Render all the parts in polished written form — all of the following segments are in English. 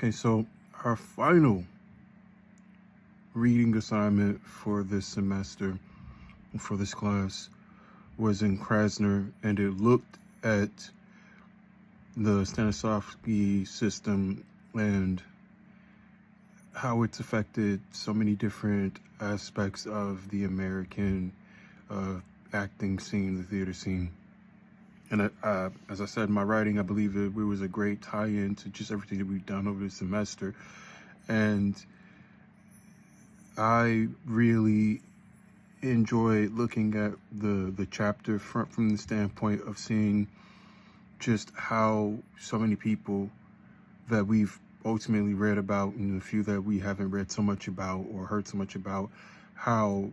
Okay, so our final reading assignment for this semester, for this class, was in Krasner, and it looked at the Stanislavski system and how it's affected so many different aspects of the American acting scene, the theater scene. And as I said in my writing, I believe it was a great tie-in to just everything that we've done over the semester. And I really enjoy looking at the chapter from the standpoint of seeing just how so many people that we've ultimately read about, and the few that we haven't read so much about or heard so much about, how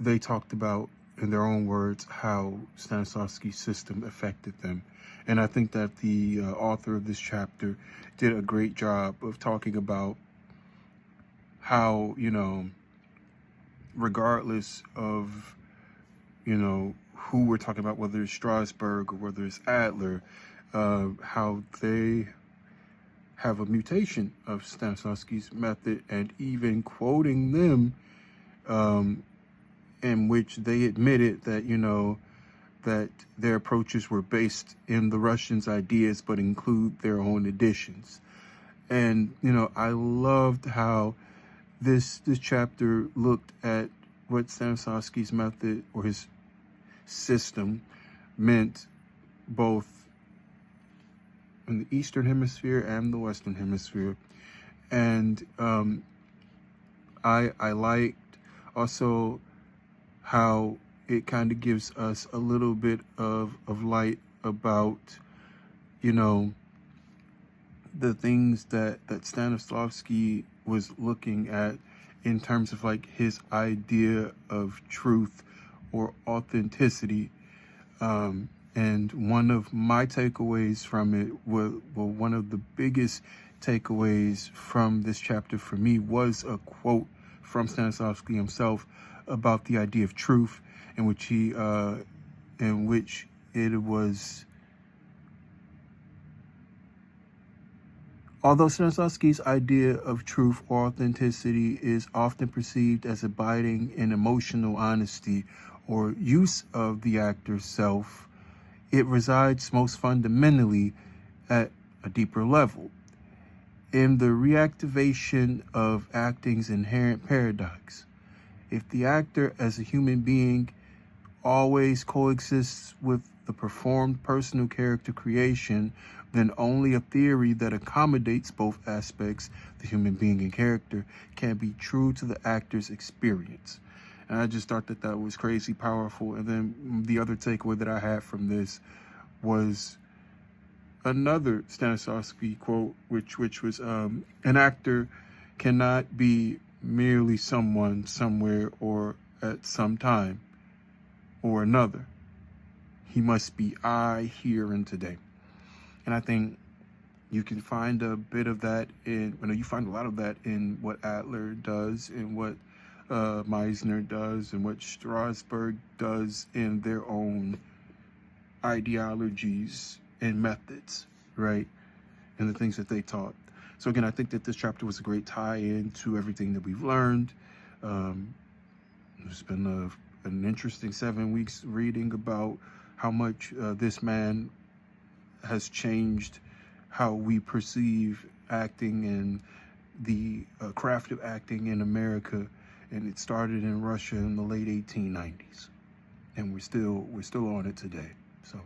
they talked about, in their own words, how Stanislavski's system affected them. And I think that the author of this chapter did a great job of talking about how, regardless of, who we're talking about, whether it's Strasberg or whether it's Adler, how they have a mutation of Stanislavski's method, and even quoting them, in which they admitted that, that their approaches were based in the Russians' ideas, but include their own additions. And, I loved how this chapter looked at what Stanislavski's method or his system meant both in the Eastern Hemisphere and the Western Hemisphere. And I liked also how it kind of gives us a little bit of light about, the things that Stanislavski was looking at in terms of like his idea of truth or authenticity. And one of my takeaways from it, one of the biggest takeaways from this chapter for me, was a quote from Stanislavski himself about the idea of truth, in which it was, although Stanislavski's idea of truth or authenticity is often perceived as abiding in emotional honesty or use of the actor's self, it resides most fundamentally at a deeper level, in the reactivation of acting's inherent paradox. If the actor as a human being always coexists with the performed personal character creation, then only a theory that accommodates both aspects, the human being and character, can be true to the actor's experience. And I just thought that was crazy powerful. And then the other takeaway that I had from this was another Stanislavski quote, which was, an actor cannot be merely someone, somewhere, or at some time or another. He must be I, here, and today. And I think you can find a bit of that you find a lot of that in what Adler does, and what Meisner does, and what Strasberg does in their own ideologies and methods, right? And the things that they taught. So again, I think that this chapter was a great tie-in to everything that we've learned. It's been an interesting 7 weeks reading about how much this man has changed how we perceive acting and the craft of acting in America. And it started in Russia in the late 1890s, and we're still on it today. So